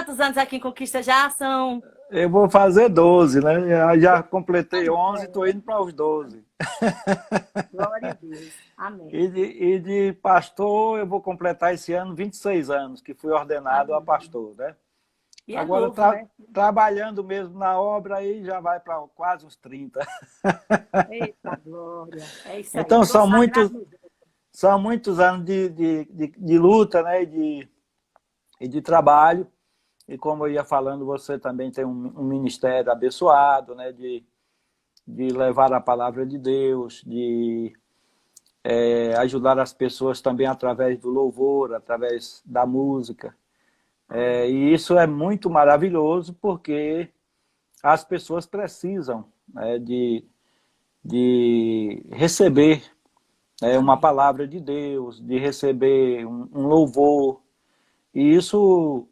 quantos anos aqui em Conquista já são? Eu vou fazer 12, né? Já completei 11, estou indo para os 12. Glória a Deus. Amém. E de pastor, eu vou completar esse ano 26 anos, que fui ordenado a Amém. pastor, né? E é Agora, novo, né? trabalhando mesmo na obra, aí já vai para quase uns 30. Eita, glória. É isso aí, Então, consagrado no Deus. são muitos anos de luta, né? E de trabalho. E como eu ia falando, você também tem um ministério abençoado, né? De levar a palavra de Deus, de ajudar as pessoas também através do louvor, através da música. E isso é muito maravilhoso porque as pessoas precisam, né, de receber, né, uma Amém. palavra de Deus, de receber um louvor. E isso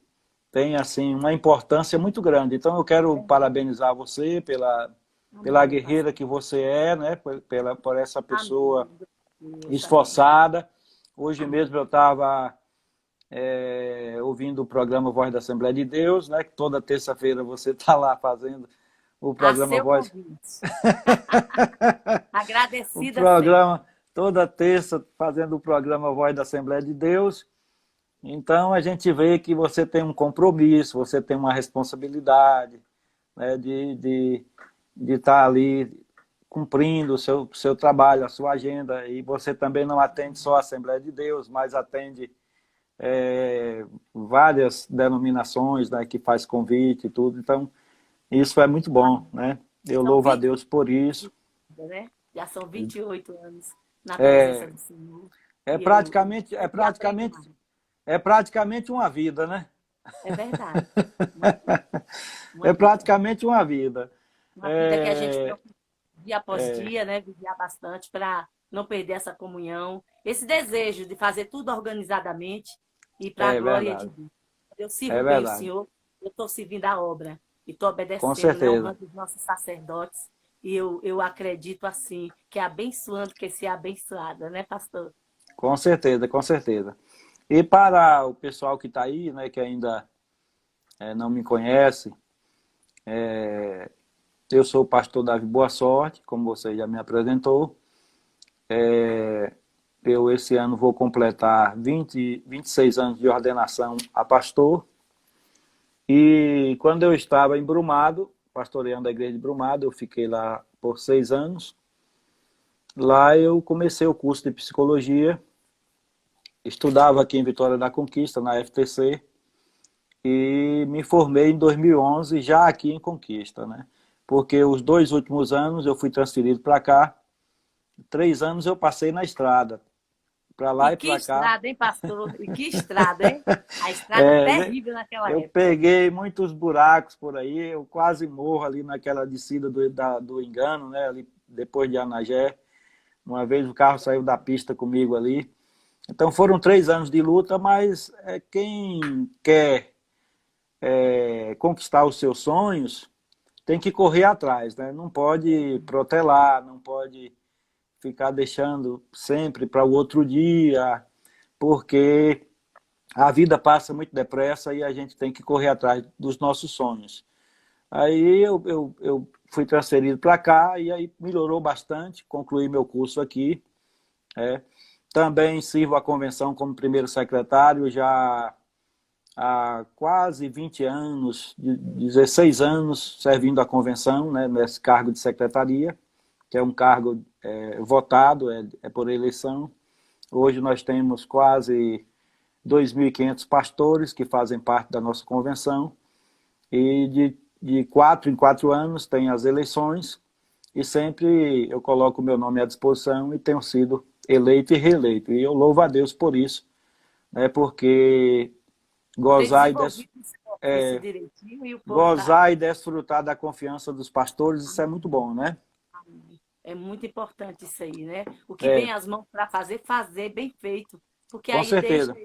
tem assim uma importância muito grande. Então eu quero Verdade. parabenizar você pela Amém, guerreira pastor. que você é, né, por essa pessoa Amém. Deus, amém. esforçada. Hoje Amém. mesmo eu estava ouvindo o programa Voz da Assembleia de Deus, né? Que toda terça-feira você está lá fazendo o A programa seu Voz. convite. O Agradecida sempre. programa, toda terça, fazendo o programa Voz da Assembleia de Deus. Então a gente vê que você tem um compromisso, você tem uma responsabilidade, né? De estar ali cumprindo o seu trabalho, a sua agenda. E você também não atende só a Assembleia de Deus, mas atende várias denominações, né, que faz convite e tudo. Então, isso é muito bom, Amém. né? Eu São louvo a 20, Deus por isso. né? Já são 28 anos na presença É, do Senhor. é E eu praticamente, é sempre aprendo praticamente, mais. é praticamente uma vida, né? É verdade. Uma vida. Uma É vida. praticamente uma vida. Uma vida que a gente É, procura dia após dia, né? Vigiar bastante para não perder essa comunhão. Esse desejo de fazer tudo organizadamente e para a é glória de verdade, Deus. Eu é sirvo bem o verdade. Senhor, eu estou servindo a obra e estou Com obedecendo, né? certeza, Honrando os nossos sacerdotes. E eu acredito assim, que é abençoando que ser abençoada, né, pastor? com certeza, com certeza. E para o pessoal que está aí, né, que ainda não me conhece, eu sou o pastor Davi Boa Sorte, como você já me apresentou. Eu, esse ano, vou completar 26 anos de ordenação a pastor. E quando eu estava em Brumado, pastoreando a igreja de Brumado, eu fiquei lá por 6 anos. Lá eu comecei o curso de psicologia, estudava aqui em Vitória da Conquista, na FTC, e me formei em 2011, já aqui em Conquista, né? Porque os 2 últimos anos eu fui transferido para cá, 3 anos eu passei na estrada, para lá E e que para cá. estrada, hein, pastor? E que estrada, hein? A estrada terrível naquela Eu época. peguei muitos buracos por aí, eu quase morro ali naquela descida do Engano, né? Ali depois de Anagé. Uma vez o carro saiu da pista comigo ali. Então foram 3 anos de luta, mas quem quer conquistar os seus sonhos tem que correr atrás, né? Não pode protelar, não pode ficar deixando sempre para o outro dia, porque a vida passa muito depressa e a gente tem que correr atrás dos nossos sonhos. Aí eu fui transferido para cá e aí melhorou bastante, concluí meu curso aqui. É. Também sirvo a convenção como primeiro secretário já há quase 20 anos, 16 anos servindo a convenção, né, nesse cargo de secretaria, que é um cargo votado, é por eleição. Hoje nós temos quase 2.500 pastores que fazem parte da nossa convenção e de 4 em 4 anos tem as eleições e sempre eu coloco o meu nome à disposição e tenho sido eleito e reeleito. E eu louvo a Deus por isso, né, porque Tem gozar e, des, desenvolvido o ofício direitinho e o povo está. gozar e desfrutar da confiança dos pastores, isso é muito bom, né? É muito importante isso aí, né? O que É, vem às mãos para fazer, fazer bem feito. Porque com aí deixa, certeza.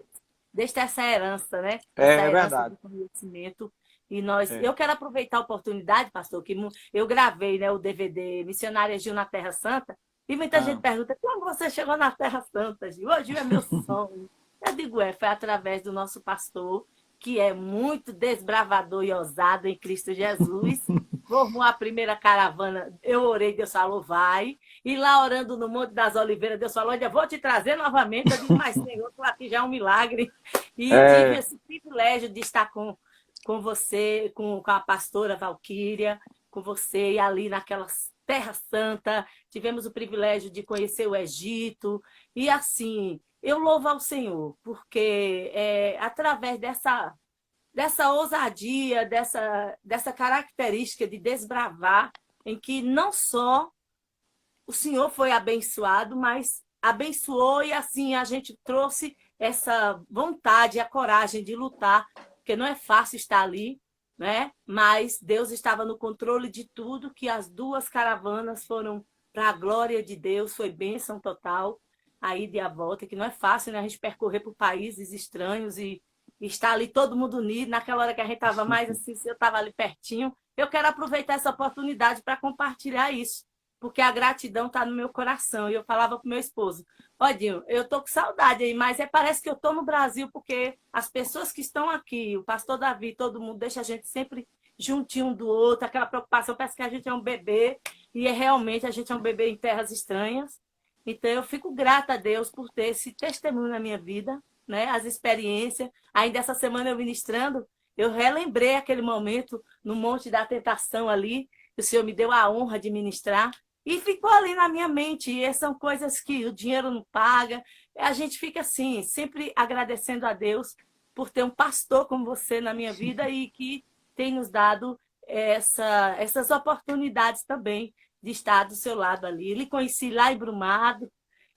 deixa essa herança, né? Essa É herança de verdade. conhecimento. E nós, É. eu quero aproveitar a oportunidade, pastor, que eu gravei, né, o DVD Missionária Gil na Terra Santa, e muita gente Ah, pergunta, como você chegou na Terra Santa, Gil? Ô, Gil, é meu sonho. Eu digo, foi através do nosso pastor que é muito desbravador e ousado em Cristo Jesus. Formou a primeira caravana, eu orei, Deus falou, vai. E lá orando no Monte das Oliveiras, Deus falou, olha, vou te trazer novamente. Eu digo, mas Senhor, estou aqui já é um milagre. E tive É, esse privilégio de estar com você, com a pastora Valquíria, com você e ali naquela Terra Santa. Tivemos o privilégio de conhecer o Egito. E assim, eu louvo ao Senhor, porque através dessa ousadia, dessa característica de desbravar, em que não só o Senhor foi abençoado, mas abençoou e assim a gente trouxe essa vontade, a coragem de lutar, porque não é fácil estar ali, né? Mas Deus estava no controle de tudo, que as duas caravanas foram para a glória de Deus, foi bênção total a ida e a volta, que não é fácil, né? A gente percorrer por países estranhos e estar ali todo mundo unido, naquela hora que a gente estava mais assim, se eu estava ali pertinho. Eu quero aproveitar essa oportunidade para compartilhar isso, porque a gratidão está no meu coração. E eu falava para o meu esposo, Odinho, eu estou com saudade aí, mas parece que eu estou no Brasil, porque as pessoas que estão aqui, o pastor Davi, todo mundo deixa a gente sempre juntinho um do outro, aquela preocupação, parece que a gente é um bebê, e realmente a gente é um bebê em terras estranhas. Então eu fico grata a Deus por ter esse testemunho na minha vida, né? As experiências. Ainda essa semana eu ministrando, eu relembrei aquele momento no Monte da Tentação ali, que o Senhor me deu a honra de ministrar, e ficou ali na minha mente. E são coisas que o dinheiro não paga. A gente fica assim, sempre agradecendo a Deus por ter um pastor como você na minha vida e que tem nos dado essas oportunidades também de estar do seu lado ali. Ele conheci lá em Brumado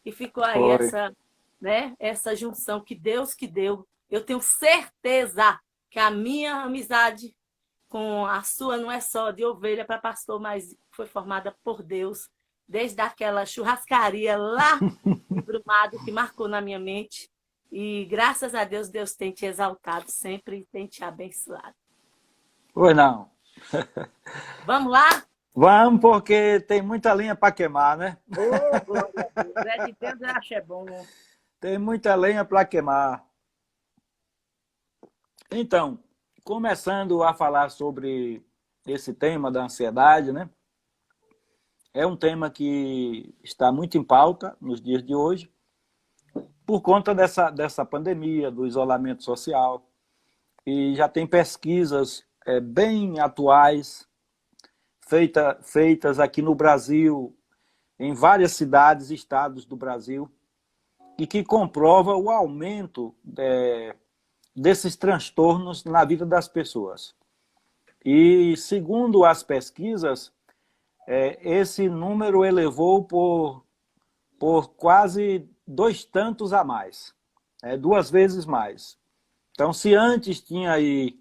e ficou aí foi. essa junção que Deus que deu. Eu tenho certeza que a minha amizade com a sua não é só de ovelha para pastor, mas foi formada por Deus, desde aquela churrascaria lá em Brumado, que marcou na minha mente. E graças a Deus, Deus tem te exaltado sempre e tem te abençoado. Pois não. Vamos lá? Vamos, porque tem muita linha para queimar, né? Oh, glória a Deus. É de Deus, eu acho bom. Tem muita lenha para queimar. Então, começando a falar sobre esse tema da ansiedade, né? É um tema que está muito em pauta nos dias de hoje, por conta dessa pandemia, do isolamento social. E já tem pesquisas bem atuais, feitas aqui no Brasil, em várias cidades e estados do Brasil, e que comprova o aumento desses transtornos na vida das pessoas. E, segundo as pesquisas, esse número elevou por quase 2 tantos a mais, 2 vezes mais. Então, se antes tinha aí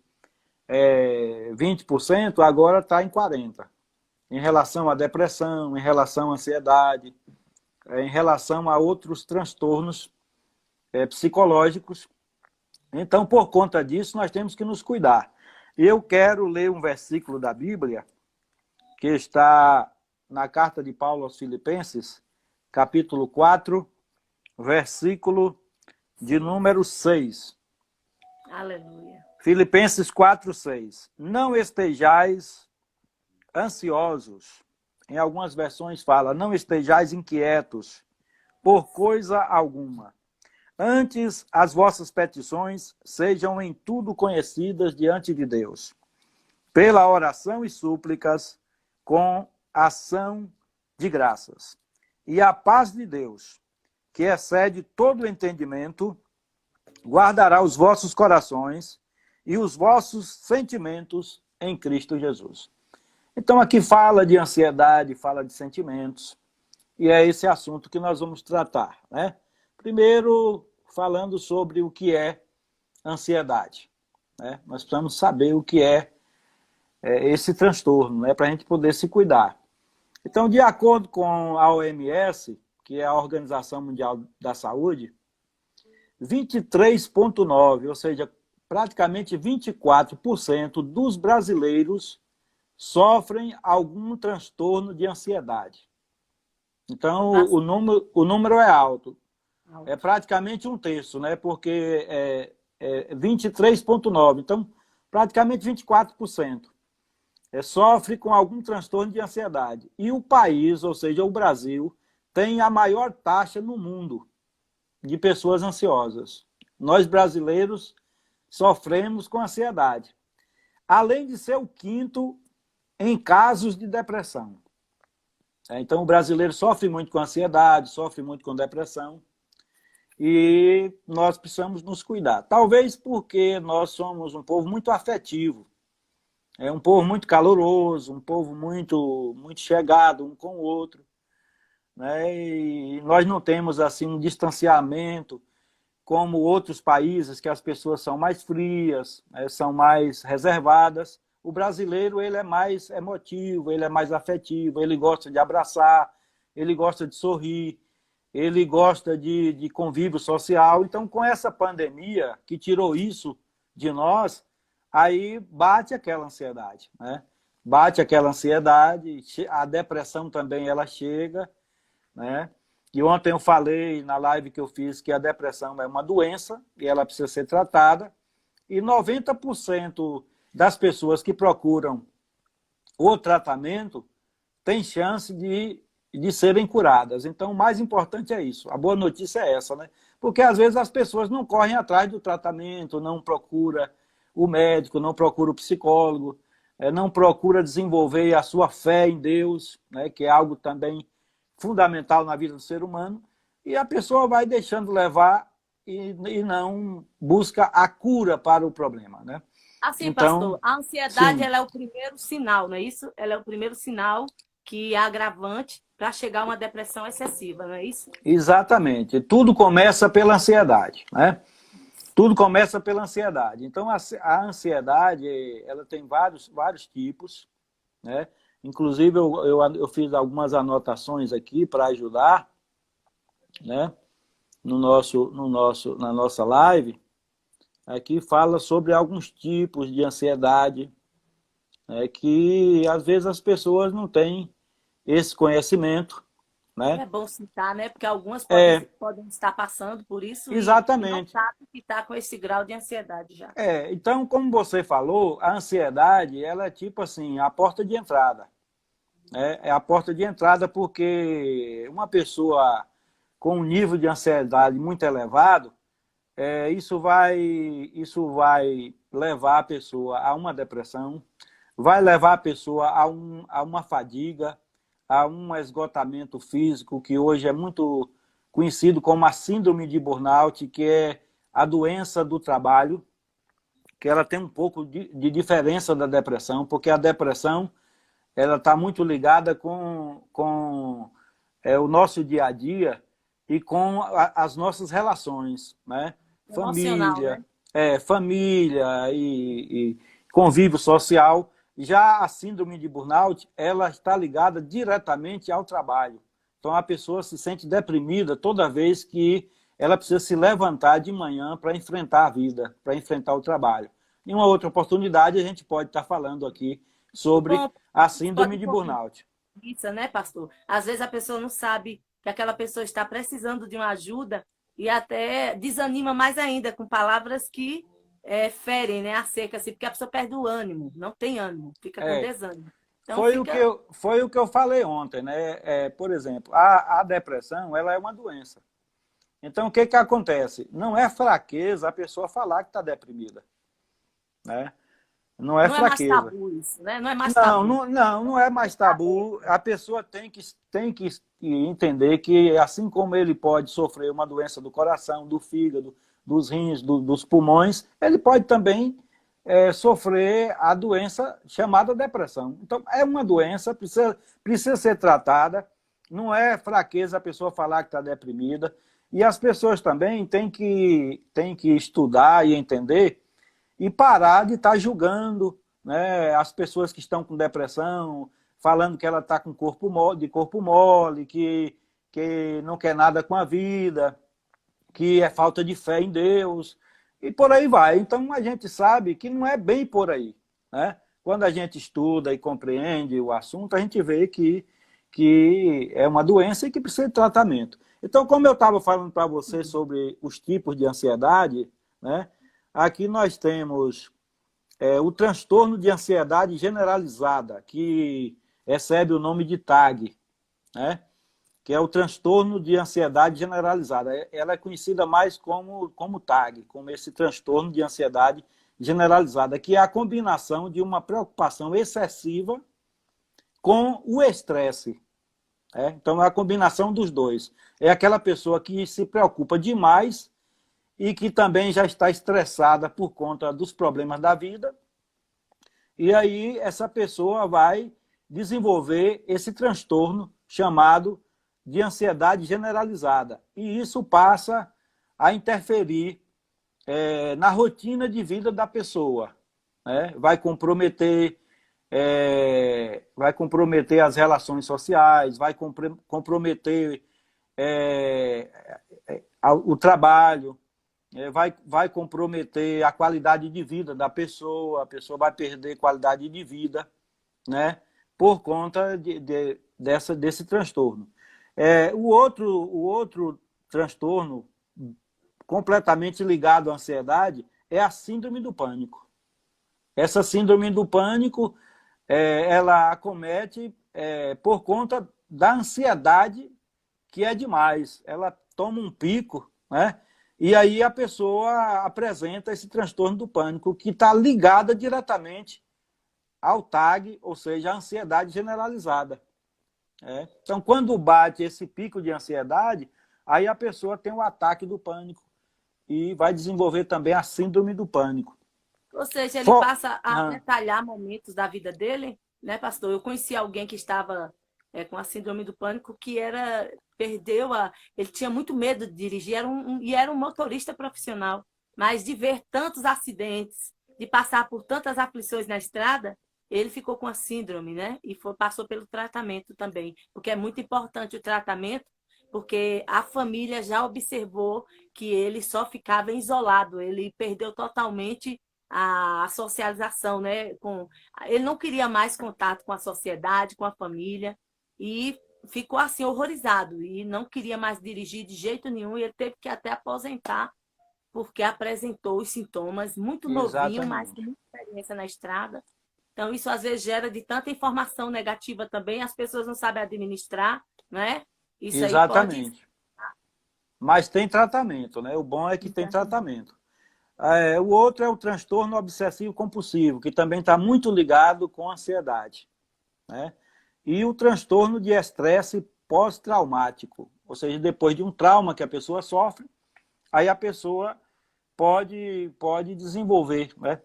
20%, agora está em 40%. Em relação à depressão, em relação à ansiedade, em relação a outros transtornos psicológicos. Então, por conta disso, nós temos que nos cuidar. Eu quero ler um versículo da Bíblia que está na carta de Paulo aos Filipenses, capítulo 4, versículo de número 6. Aleluia. Filipenses 4, 6. Não estejais ansiosos. Em algumas versões fala, não estejais inquietos por coisa alguma. Antes, as vossas petições sejam em tudo conhecidas diante de Deus, pela oração e súplicas, com ação de graças. E a paz de Deus, que excede todo o entendimento, guardará os vossos corações e os vossos sentimentos em Cristo Jesus. Então aqui fala de ansiedade, fala de sentimentos, e é esse assunto que nós vamos tratar, né? Primeiro, falando sobre o que é ansiedade, né? Nós precisamos saber o que é esse transtorno, né? Para a gente poder se cuidar. Então, de acordo com a OMS, que é a Organização Mundial da Saúde, 23,9%, ou seja, praticamente 24% dos brasileiros sofrem algum transtorno de ansiedade. Então, o número é alto. É praticamente 1/3, né? Porque 23,9%. Então, praticamente 24%. Sofre com algum transtorno de ansiedade. E o país, ou seja, o Brasil, tem a maior taxa no mundo de pessoas ansiosas. Nós, brasileiros, sofremos com ansiedade. Além de ser o quinto em casos de depressão. Então, o brasileiro sofre muito com ansiedade, sofre muito com depressão. E nós precisamos nos cuidar. Talvez porque nós somos um povo muito afetivo. É um povo muito caloroso, um povo muito chegado um com o outro, né? E nós não temos assim um distanciamento como outros países que as pessoas são mais frias, né? São mais reservadas. O brasileiro ele é mais emotivo, ele é mais afetivo, ele gosta de abraçar, ele gosta de sorrir, ele gosta de convívio social. Então, com essa pandemia que tirou isso de nós, aí bate aquela ansiedade, né? Bate aquela ansiedade, a depressão também ela chega, né? E ontem eu falei na live que eu fiz que a depressão é uma doença e ela precisa ser tratada. E 90% das pessoas que procuram o tratamento têm chance de serem curadas. Então, o mais importante é isso. A boa notícia é essa, né? Porque às vezes as pessoas não correm atrás do tratamento, não procuram o médico, não procura o psicólogo, não procura desenvolver a sua fé em Deus, né, que é algo também fundamental na vida do ser humano, e a pessoa vai deixando levar e não busca a cura para o problema, né? Assim, Então, pastor, a ansiedade sim, ela é o primeiro sinal, não é isso? Ela é o primeiro sinal que é agravante para chegar a uma depressão excessiva, não é isso? exatamente. Tudo começa pela ansiedade, né? Tudo começa pela ansiedade. Então, a ansiedade, ela tem vários tipos, né? Inclusive, eu fiz algumas anotações aqui para ajudar, né? Na nossa live. Aqui fala sobre alguns tipos de ansiedade, né? Que, às vezes, as pessoas não têm esse conhecimento, né? É bom citar, né? Porque algumas É, podem estar passando por isso e não exatamente. sabem que está com esse grau de ansiedade já. Então, como você falou, a ansiedade, ela é tipo assim, a porta de entrada. É a porta de entrada porque uma pessoa com um nível de ansiedade muito elevado, isso vai levar a pessoa a uma depressão, vai levar a pessoa a uma fadiga, a um esgotamento físico, que hoje é muito conhecido como a síndrome de burnout, que é a doença do trabalho, que ela tem um pouco de diferença da depressão, porque a depressão ela está muito ligada com o nosso dia a dia e com as nossas relações, né? Emocional, né? Família e convívio social. Já a síndrome de burnout, ela está ligada diretamente ao trabalho. Então, a pessoa se sente deprimida toda vez que ela precisa se levantar de manhã para enfrentar a vida, para enfrentar o trabalho. Em uma outra oportunidade, a gente pode estar falando aqui sobre Bom, a isso pode síndrome um de pouquinho burnout. isso, né, pastor? Às vezes a pessoa não sabe que aquela pessoa está precisando de uma ajuda e até desanima mais ainda com palavras que ferem, né, a seca, assim, porque a pessoa perde o ânimo, não tem ânimo, fica com É, desânimo. Então fica. foi o que eu falei ontem, né? Por exemplo, a depressão, ela é uma doença. Então, o que que acontece? Não é fraqueza a pessoa falar que está deprimida, né? Não é Não é mais fraqueza. tabu isso, né? Não é mais Não, tabu. não, não, não é mais tabu. A pessoa tem que entender que, assim como ele pode sofrer uma doença do coração, do fígado, dos rins, dos pulmões, ele pode também sofrer a doença chamada depressão. Então, é uma doença, precisa ser tratada. Não é fraqueza a pessoa falar que está deprimida. E as pessoas também têm que estudar e entender e parar de estar julgando, né, as pessoas que estão com depressão, falando que ela está com de corpo mole, que não quer nada com a vida, que é falta de fé em Deus, e por aí vai. Então a gente sabe que não é bem por aí, né? Quando a gente estuda e compreende o assunto, a gente vê que é uma doença e que precisa de tratamento. Então, como eu estava falando para você sobre os tipos de ansiedade, né? Aqui nós temos o transtorno de ansiedade generalizada, que recebe o nome de TAG, né? Que é o transtorno de ansiedade generalizada. Ela é conhecida mais como TAG, como esse transtorno de ansiedade generalizada, que é a combinação de uma preocupação excessiva com o estresse. Então, é a combinação dos dois. É aquela pessoa que se preocupa demais e que também já está estressada por conta dos problemas da vida. E aí, essa pessoa vai desenvolver esse transtorno chamado de ansiedade generalizada. E isso passa a interferir na rotina de vida da pessoa. Né? Vai comprometer as relações sociais, vai comprometer o trabalho, vai comprometer a qualidade de vida da pessoa, a pessoa vai perder qualidade de vida, né? Por conta desse transtorno. O outro transtorno completamente ligado à ansiedade é a síndrome do pânico. Essa síndrome do pânico, ela acomete por conta da ansiedade, que é demais. Ela toma um pico, né? E aí a pessoa apresenta esse transtorno do pânico, que está ligada diretamente ao TAG, ou seja, a ansiedade generalizada. Então, quando bate esse pico de ansiedade, aí a pessoa tem o ataque do pânico e vai desenvolver também a síndrome do pânico. Ou seja, ele passa a detalhar momentos da vida dele, né, pastor? Eu conheci alguém que estava com a síndrome do pânico, que ele tinha muito medo de dirigir, era um motorista profissional, mas de ver tantos acidentes, de passar por tantas aflições na estrada, ele ficou com a síndrome, né? E passou pelo tratamento também, porque é muito importante o tratamento, porque a família já observou que ele só ficava isolado, ele perdeu totalmente a socialização, né? Ele não queria mais contato com a sociedade, com a família, e ficou assim horrorizado, e não queria mais dirigir de jeito nenhum, e ele teve que até aposentar, porque apresentou os sintomas, muito novinho, mas com muita experiência na estrada. Então, isso às vezes gera de tanta informação negativa também, as pessoas não sabem administrar, né? Isso Exatamente. aí pode... Mas tem tratamento, né? O bom é que tem tratamento. O outro é o transtorno obsessivo compulsivo, que também está muito ligado com a ansiedade, né? E o transtorno de estresse pós-traumático, ou seja, depois de um trauma que a pessoa sofre, aí a pessoa pode desenvolver, né?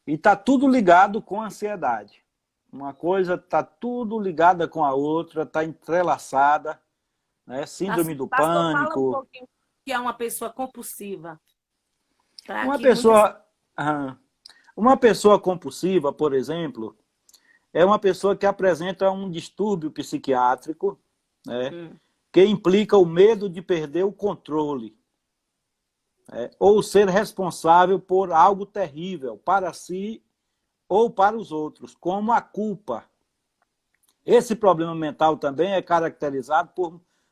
E está tudo ligado com a ansiedade. Uma coisa está tudo ligada com a outra, está entrelaçada, né? Síndrome do Pastor, pânico. fala um pouquinho o que é uma pessoa compulsiva. Uma pessoa compulsiva, por exemplo, é uma pessoa que apresenta um distúrbio psiquiátrico, né, que implica o medo de perder o controle, ou ser responsável por algo terrível para si ou para os outros, como a culpa. Esse problema mental também é caracterizado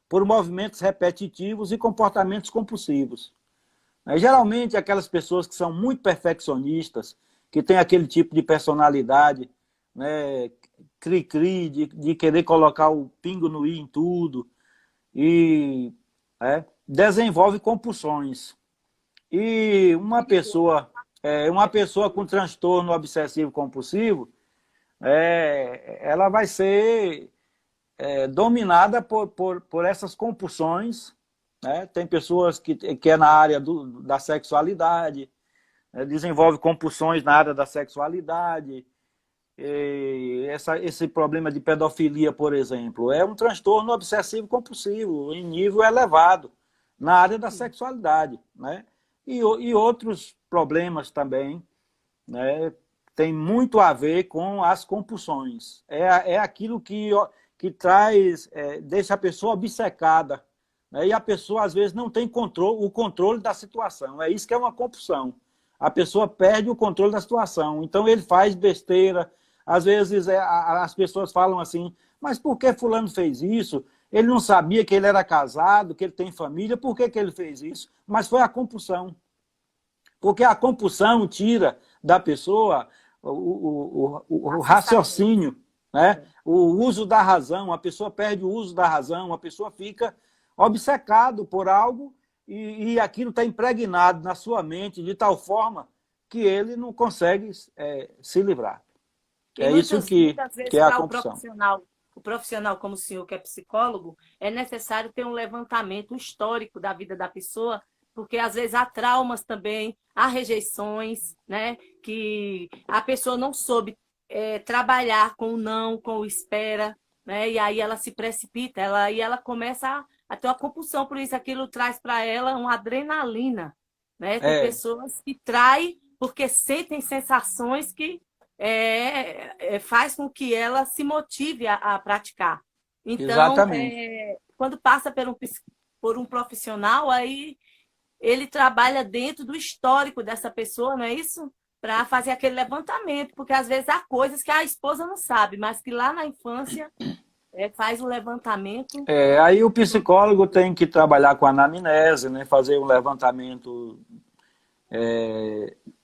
por movimentos repetitivos e comportamentos compulsivos. Geralmente, aquelas pessoas que são muito perfeccionistas, que têm aquele tipo de personalidade, né, cri-cri, de querer colocar o pingo no i em tudo, e desenvolve compulsões. E uma pessoa com transtorno obsessivo compulsivo, ela vai ser dominada por essas compulsões, né? Tem pessoas que é na área da sexualidade, desenvolve compulsões na área da sexualidade. Esse problema de pedofilia, por exemplo, é um transtorno obsessivo compulsivo em nível elevado na área da sexualidade, né? E outros problemas também, né? Tem muito a ver com as compulsões. É aquilo que traz, deixa a pessoa obcecada, né? E a pessoa, às vezes, não tem o controle da situação. É isso que é uma compulsão. A pessoa perde o controle da situação. Então, ele faz besteira. Às vezes, as pessoas falam assim, mas por que fulano fez isso? Ele não sabia que ele era casado, que ele tem família, por que ele fez isso? Mas foi a compulsão. Porque a compulsão tira da pessoa o raciocínio, né? O uso da razão, a pessoa perde o uso da razão, a pessoa fica obcecado por algo e aquilo está impregnado na sua mente de tal forma que ele não consegue se livrar. E É isso muitas que vezes, é a para compulsão. o profissional como o senhor, que é psicólogo, é necessário ter um levantamento histórico da vida da pessoa, porque às vezes há traumas também, há rejeições, né? Que a pessoa não soube trabalhar com o não, com o espera, né? E aí ela se precipita, e ela começa a ter uma compulsão, por isso aquilo traz para ela uma adrenalina, né? Tem É, pessoas que traem porque sentem sensações que faz com que ela se motive a praticar. Então, exatamente. quando passa por um profissional, aí ele trabalha dentro do histórico dessa pessoa, não é isso? Para fazer aquele levantamento, porque às vezes há coisas que a esposa não sabe, mas que lá na infância faz o levantamento. Aí o psicólogo tem que trabalhar com a anamnese, né? Fazer um levantamento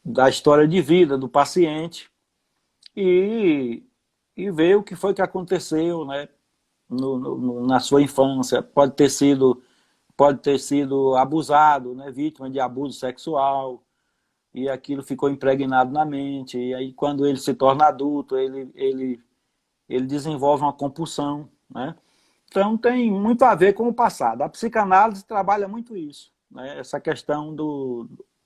da história de vida do paciente e, e ver o que foi que aconteceu, né? Na sua infância. Pode ter sido abusado, né? Vítima de abuso sexual, e aquilo ficou impregnado na mente. E aí, quando ele se torna adulto, ele desenvolve uma compulsão, né? Então, tem muito a ver com o passado. A psicanálise trabalha muito isso, né? Essa questão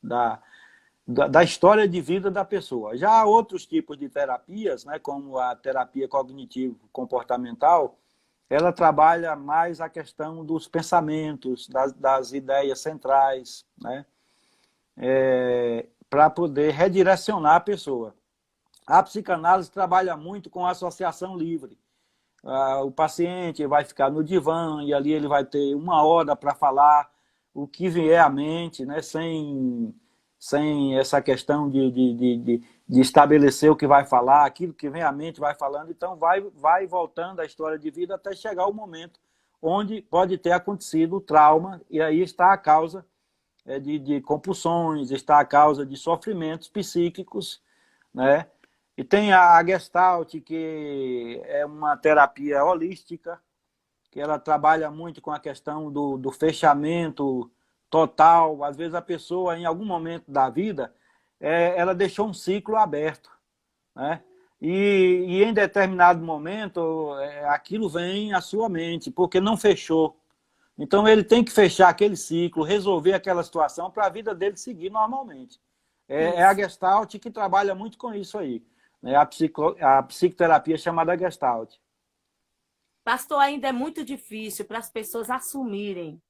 da história de vida da pessoa. Já há outros tipos de terapias, né? Como a terapia cognitivo-comportamental, ela trabalha mais a questão dos pensamentos, das ideias centrais, né? Para poder redirecionar a pessoa. A psicanálise trabalha muito com a associação livre. O paciente vai ficar no divã e ali ele vai ter 1 hora para falar o que vier à mente, né? Sem essa questão de estabelecer o que vai falar, aquilo que vem à mente vai falando. Então vai voltando a história de vida até chegar o momento onde pode ter acontecido o trauma, e aí está a causa de compulsões, está a causa de sofrimentos psíquicos, né? E tem a Gestalt, que é uma terapia holística, que ela trabalha muito com a questão do fechamento total. Às vezes a pessoa, em algum momento da vida, ela deixou um ciclo aberto, né? E em determinado momento, aquilo vem à sua mente, porque não fechou. Então ele tem que fechar aquele ciclo, resolver aquela situação para a vida dele seguir normalmente. É a Isso. Gestalt que trabalha muito com isso aí, né? A psicoterapia chamada Gestalt. Pastor, ainda é muito difícil para as pessoas assumirem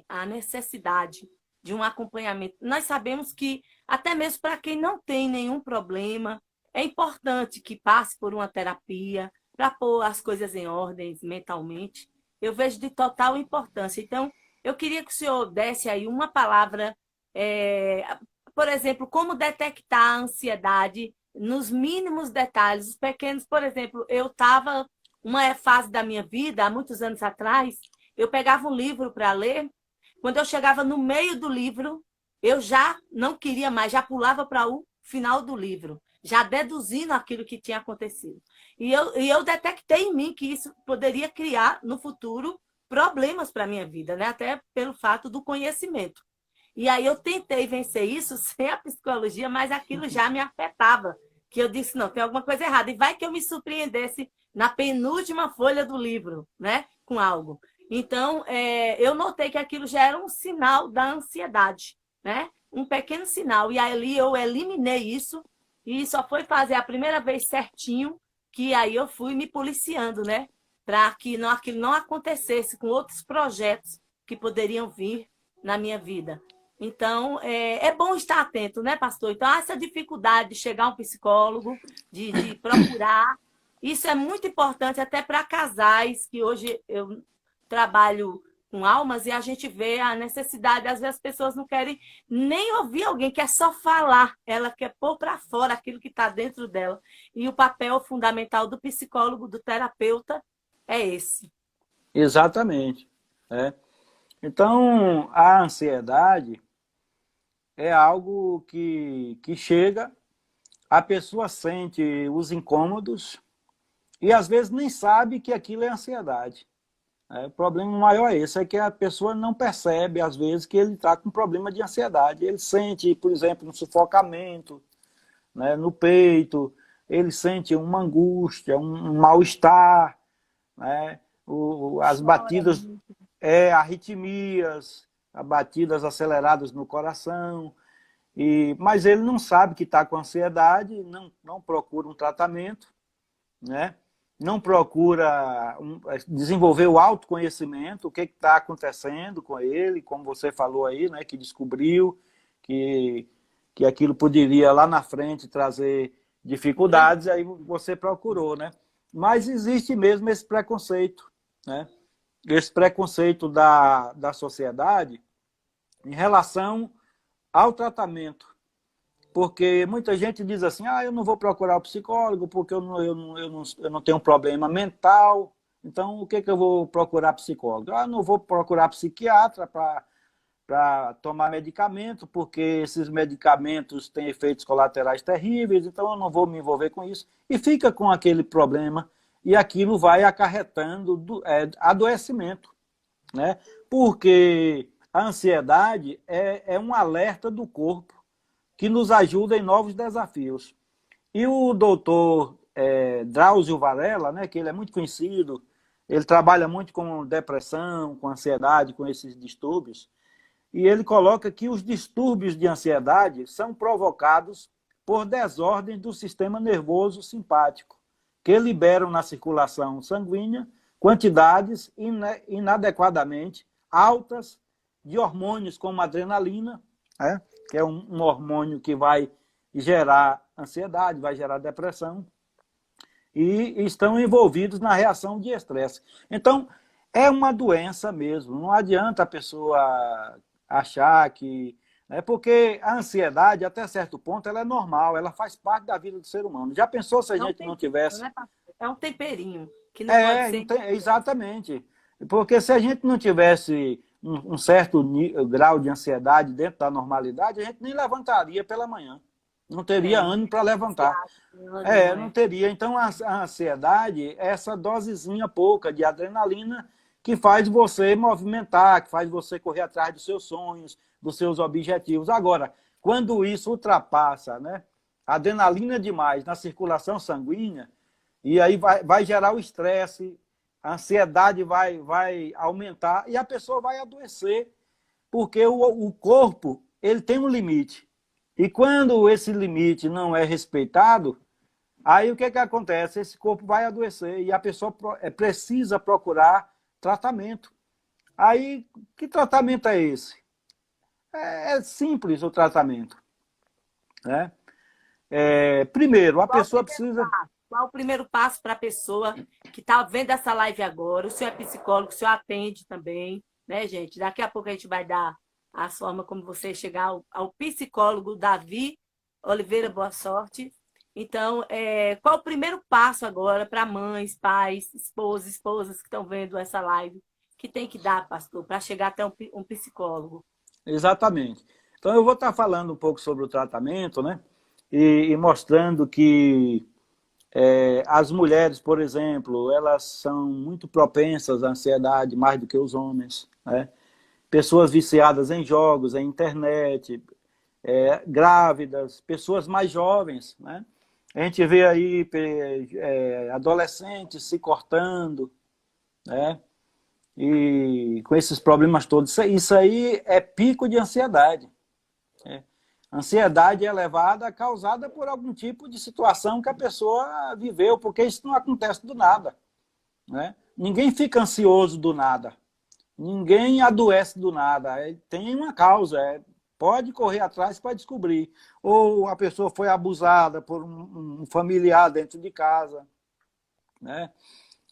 a necessidade de um acompanhamento. Nós sabemos que, até mesmo para quem não tem nenhum problema, é importante que passe por uma terapia para pôr as coisas em ordem mentalmente. Eu vejo de total importância. Então, eu queria que o senhor desse aí uma palavra, é, por exemplo, como detectar a ansiedade nos mínimos detalhes, os pequenos, por exemplo, eu estava uma fase da minha vida, há muitos anos atrás, eu pegava um livro para ler, quando eu chegava no meio do livro, eu já não queria mais, já pulava para o final do livro, já deduzindo aquilo que tinha acontecido. E eu detectei em mim que isso poderia criar, no futuro, problemas para a minha vida, né? Até pelo fato do conhecimento. E aí eu tentei vencer isso sem a psicologia, mas aquilo já me afetava. Que eu disse, não, tem alguma coisa errada. E vai que eu me surpreendesse na penúltima folha do livro, né? Com algo. Então, eu notei que aquilo já era um sinal da ansiedade, né? Um pequeno sinal. E ali eu eliminei isso e só foi fazer a primeira vez certinho que aí eu fui me policiando, né? Para que não, aquilo não acontecesse com outros projetos que poderiam vir na minha vida. Então, é bom estar atento, né, pastor? Então, essa dificuldade de chegar a um psicólogo, de procurar, isso é muito importante até para casais, que hoje eu trabalho com almas e a gente vê a necessidade, às vezes as pessoas não querem nem ouvir alguém, quer só falar, ela quer pôr para fora aquilo que está dentro dela. E o papel fundamental do psicólogo, do terapeuta, é esse. Exatamente. Né? Então, a ansiedade, é algo que chega, a pessoa sente os incômodos e às vezes nem sabe que aquilo é ansiedade. O problema maior é esse, é que a pessoa não percebe, às vezes, que ele está com problema de ansiedade. Ele sente, por exemplo, um sufocamento, né, no peito, ele sente uma angústia, um mal-estar, né, as batidas, arritmias, as batidas aceleradas no coração. Mas ele não sabe que está com ansiedade, não procura um tratamento, né? Não procura desenvolver o autoconhecimento, o que está acontecendo com ele, como você falou aí, né? Que descobriu que aquilo poderia lá na frente trazer dificuldades, aí você procurou, né? Mas existe mesmo esse preconceito, né? Esse preconceito da sociedade em relação ao tratamento. Porque muita gente diz assim, eu não vou procurar o psicólogo porque eu não tenho um problema mental, então o que eu vou procurar psicólogo? Não vou procurar psiquiatra para tomar medicamento, porque esses medicamentos têm efeitos colaterais terríveis, então eu não vou me envolver com isso. E fica com aquele problema, e aquilo vai acarretando adoecimento, né? Porque a ansiedade é um alerta do corpo que nos ajuda em novos desafios. E o doutor Drauzio Varela, né, que ele é muito conhecido, ele trabalha muito com depressão, com ansiedade, com esses distúrbios, e ele coloca que os distúrbios de ansiedade são provocados por desordens do sistema nervoso simpático, que liberam na circulação sanguínea quantidades inadequadamente altas de hormônios como adrenalina, que é um hormônio que vai gerar ansiedade, vai gerar depressão, e estão envolvidos na reação de estresse. Então, é uma doença mesmo, não adianta a pessoa achar que... porque a ansiedade, até certo ponto, ela é normal, ela faz parte da vida do ser humano. Já pensou se a gente não tivesse... É um temperinho, que não pode ser... Exatamente. Porque se a gente não tivesse um certo grau de ansiedade dentro da normalidade, a gente nem levantaria pela manhã. Não teria ânimo para levantar. Não teria. Então, a ansiedade é essa dosezinha pouca de adrenalina que faz você movimentar, que faz você correr atrás dos seus sonhos, dos seus objetivos. Agora, quando isso ultrapassa, né, a adrenalina demais na circulação sanguínea, e aí vai gerar o estresse, a ansiedade vai aumentar e a pessoa vai adoecer, porque o corpo ele tem um limite. E quando esse limite não é respeitado, aí o que acontece? Esse corpo vai adoecer e a pessoa precisa procurar tratamento. Aí, que tratamento é esse? É simples o tratamento, né? Primeiro, a pessoa precisa... Qual o primeiro passo para a pessoa que está vendo essa live agora? O senhor é psicólogo, o senhor atende também, né, gente? Daqui a pouco a gente vai dar a forma como você chegar ao psicólogo Davi Oliveira Boa Sorte. Então, qual o primeiro passo agora para mães, pais, esposas que estão vendo essa live, que tem que dar, pastor, para chegar até um psicólogo? Exatamente. Então, eu vou estar falando um pouco sobre o tratamento, né? E mostrando que as mulheres, por exemplo, elas são muito propensas à ansiedade, mais do que os homens, né? Pessoas viciadas em jogos, em internet, grávidas, pessoas mais jovens, né? A gente vê aí adolescentes se cortando, né? E com esses problemas todos. Isso aí é pico de ansiedade. Ansiedade elevada causada por algum tipo de situação que a pessoa viveu, porque isso não acontece do nada, né? Ninguém fica ansioso do nada. Ninguém adoece do nada. Tem uma causa. Pode correr atrás para descobrir. Ou a pessoa foi abusada por um familiar dentro de casa, né?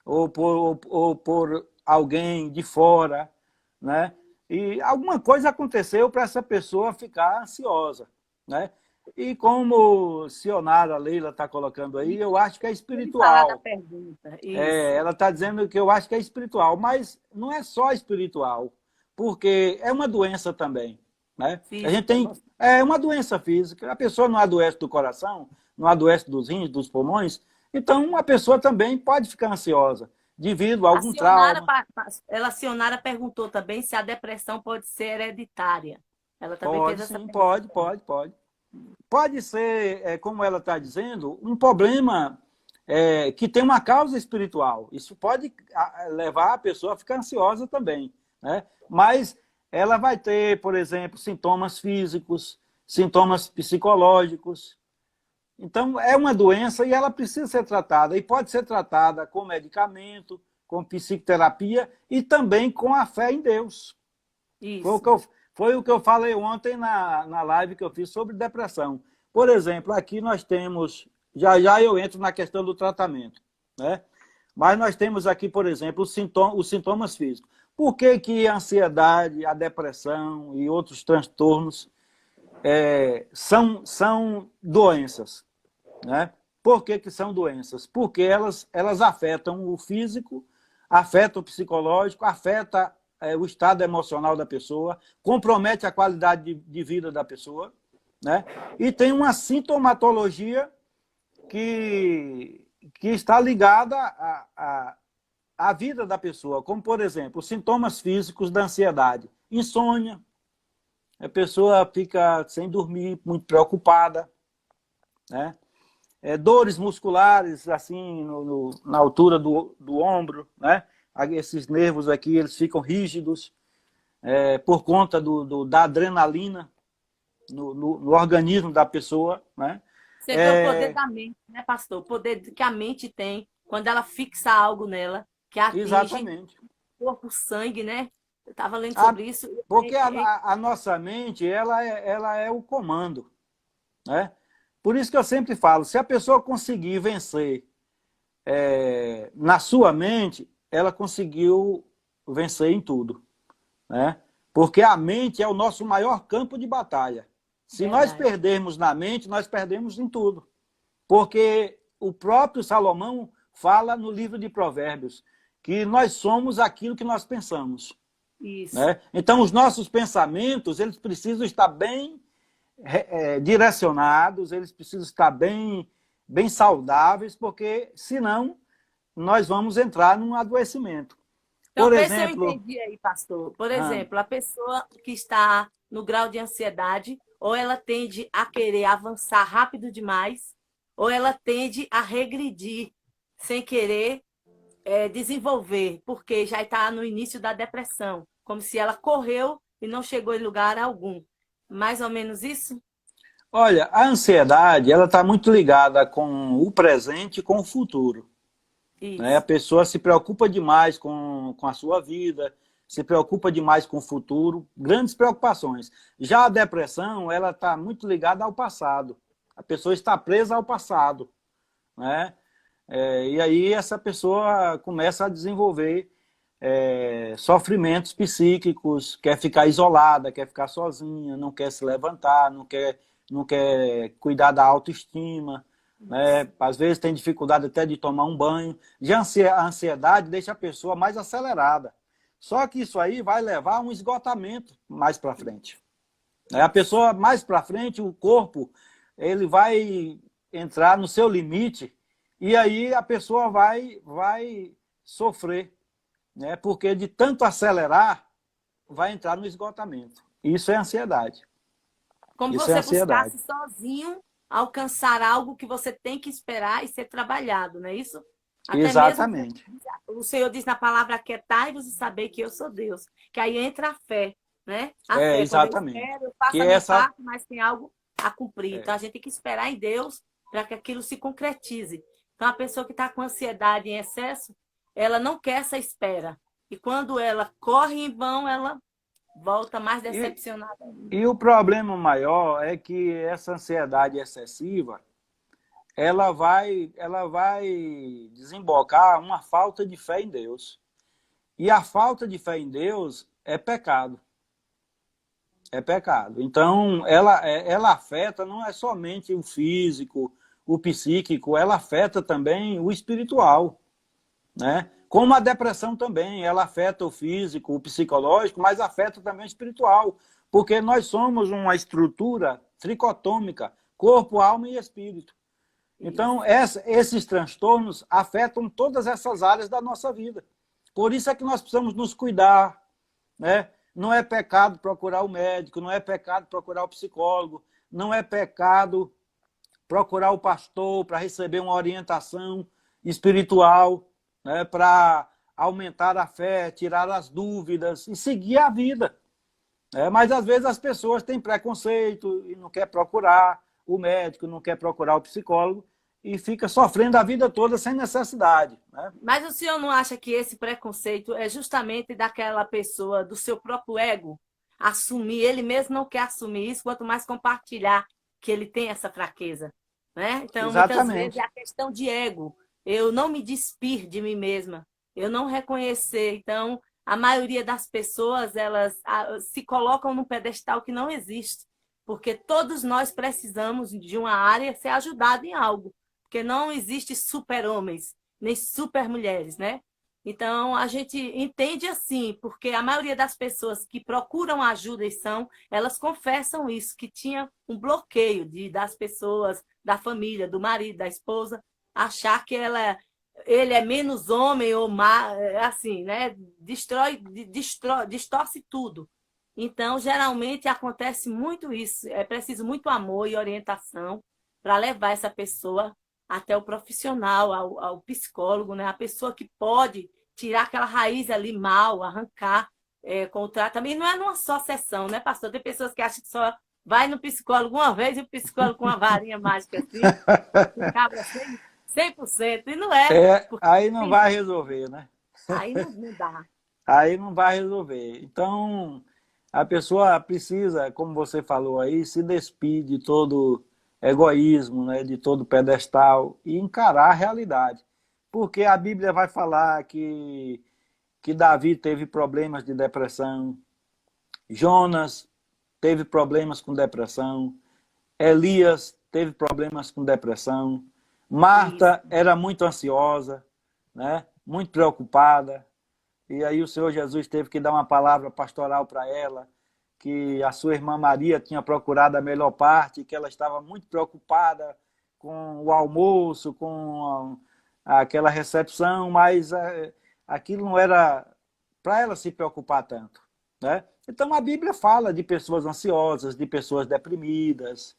Ou por alguém de fora, né? E alguma coisa aconteceu para essa pessoa ficar ansiosa, né? E como Sionara Leila está colocando aí, eu acho que é espiritual. Da pergunta. Isso. Ela está dizendo que eu acho que é espiritual, mas não é só espiritual, porque é uma doença também, né? A gente Física, tem uma doença física. A pessoa não adoece do coração, não adoece dos rins, dos pulmões. Então, a pessoa também pode ficar ansiosa devido a algum trauma. A Sionara perguntou também se a depressão pode ser hereditária. Ela também fez Pode essa sim, pergunta. pode. Pode ser, como ela está dizendo, um problema que tem uma causa espiritual. Isso pode levar a pessoa a ficar ansiosa também, né? Mas ela vai ter, por exemplo, sintomas físicos, sintomas psicológicos. Então, é uma doença e ela precisa ser tratada. E pode ser tratada com medicamento, com psicoterapia e também com a fé em Deus. Isso. Foi o que eu falei ontem na live que eu fiz sobre depressão. Por exemplo, aqui nós temos, já eu entro na questão do tratamento, né? Mas nós temos aqui, por exemplo, os sintomas físicos. Por que que a ansiedade, a depressão e outros transtornos são doenças, né? Por que que são doenças? Porque elas afetam o físico, afetam o psicológico, afetam o estado emocional da pessoa, compromete a qualidade de vida da pessoa, né? E tem uma sintomatologia que está ligada à vida da pessoa, como, por exemplo, os sintomas físicos da ansiedade. Insônia, a pessoa fica sem dormir, muito preocupada, né? Dores musculares, assim, na altura do ombro, né? Esses nervos aqui, eles ficam rígidos por conta da adrenalina no organismo da pessoa, né? Você vê o poder da mente, né, pastor? O poder que a mente tem quando ela fixa algo nela, que atinge Exatamente. o corpo, o sangue, né? Eu estava lendo sobre isso. Porque a nossa mente, ela é o comando, né? Por isso que eu sempre falo, se a pessoa conseguir vencer na sua mente, ela conseguiu vencer em tudo, né? Porque a mente é o nosso maior campo de batalha. Se nós perdermos na mente, nós perdemos em tudo. Porque o próprio Salomão fala no livro de Provérbios que nós somos aquilo que nós pensamos. Isso. Né? Então, os nossos pensamentos, eles precisam estar bem direcionados, eles precisam estar bem saudáveis, porque, senão, nós vamos entrar num adoecimento. Então, vê se eu entendi aí, pastor. Por exemplo, a pessoa que está no grau de ansiedade, ou ela tende a querer avançar rápido demais, ou ela tende a regredir sem querer desenvolver, porque já está no início da depressão, como se ela correu e não chegou em lugar algum. Mais ou menos isso? Olha, a ansiedade, ela está muito ligada com o presente e com o futuro. Né? A pessoa se preocupa demais com a sua vida, se preocupa demais com o futuro, grandes preocupações. Já a depressão, ela está muito ligada ao passado. A pessoa está presa ao passado, né? E aí essa pessoa começa a desenvolver sofrimentos psíquicos, quer ficar isolada, quer ficar sozinha, não quer se levantar, não quer cuidar da autoestima, né? Às vezes tem dificuldade até de tomar um banho. Já a ansiedade deixa a pessoa mais acelerada. Só que isso aí vai levar a um esgotamento mais para frente. A pessoa mais para frente, o corpo, ele vai entrar no seu limite e aí a pessoa vai sofrer, né? Porque de tanto acelerar, vai entrar no esgotamento. Isso é ansiedade. Como Isso você buscasse sozinho alcançar algo que você tem que esperar e ser trabalhado, não é isso? Até exatamente. Mesmo, o Senhor diz na palavra: aquietai-vos e saber que eu sou Deus. Que aí entra a fé, né? A fé, exatamente. Quando eu espero, eu faço a minha parte, mas tem algo a cumprir. Então a gente tem que esperar em Deus para que aquilo se concretize. Então a pessoa que está com ansiedade em excesso, ela não quer essa espera. E quando ela corre em vão, ela volta mais decepcionada. E o problema maior é que essa ansiedade excessiva, ela vai desembocar uma falta de fé em Deus. E a falta de fé em Deus é pecado. É pecado. Então, ela afeta não é somente o físico, o psíquico, ela afeta também o espiritual, né? Como a depressão também, ela afeta o físico, o psicológico, mas afeta também o espiritual. Porque nós somos uma estrutura tricotômica, corpo, alma e espírito. Então, esses transtornos afetam todas essas áreas da nossa vida. Por isso é que nós precisamos nos cuidar, né? Não é pecado procurar o médico, não é pecado procurar o psicólogo, não é pecado procurar o pastor para receber uma orientação espiritual, né? Para aumentar a fé, tirar as dúvidas e seguir a vida. Mas, às vezes, as pessoas têm preconceito e não quer procurar o médico, não quer procurar o psicólogo e fica sofrendo a vida toda sem necessidade, né? Mas o senhor não acha que esse preconceito é justamente daquela pessoa, do seu próprio ego, assumir, ele mesmo não quer assumir isso, quanto mais compartilhar que ele tem essa fraqueza, né? Então, muitas vezes é Exatamente. a questão de ego, eu não me despir de mim mesma, eu não reconhecer. Então, a maioria das pessoas, elas se colocam num pedestal que não existe, porque todos nós precisamos de uma área ser ajudado em algo, porque não existe super-homens, nem super-mulheres, né? Então, a gente entende assim, porque a maioria das pessoas que procuram ajuda e elas confessam isso, que tinha um bloqueio das pessoas, da família, do marido, da esposa, achar que ele é menos homem ou assim, né? Distorce tudo. Então, geralmente acontece muito isso. É preciso muito amor e orientação para levar essa pessoa até o profissional, ao psicólogo, né? A pessoa que pode tirar aquela raiz ali mal, arrancar com o tratamento. Não é numa só sessão, né, pastor? Tem pessoas que acham que só vai no psicólogo uma vez e o psicólogo com uma varinha mágica assim, acaba 100%. E não é, porque Aí não tem, vai resolver, né? aí não dá. Aí não vai resolver. Então, a pessoa precisa, como você falou aí, se despir de todo egoísmo, né, de todo pedestal e encarar a realidade. Porque a Bíblia vai falar que Davi teve problemas de depressão, Jonas teve problemas com depressão, Elias teve problemas com depressão, Isso. Marta era muito ansiosa, né, muito preocupada. E aí o Senhor Jesus teve que dar uma palavra pastoral para ela, que a sua irmã Maria tinha procurado a melhor parte, que ela estava muito preocupada com o almoço, com aquela recepção, mas aquilo não era para ela se preocupar tanto, né? Então a Bíblia fala de pessoas ansiosas, de pessoas deprimidas,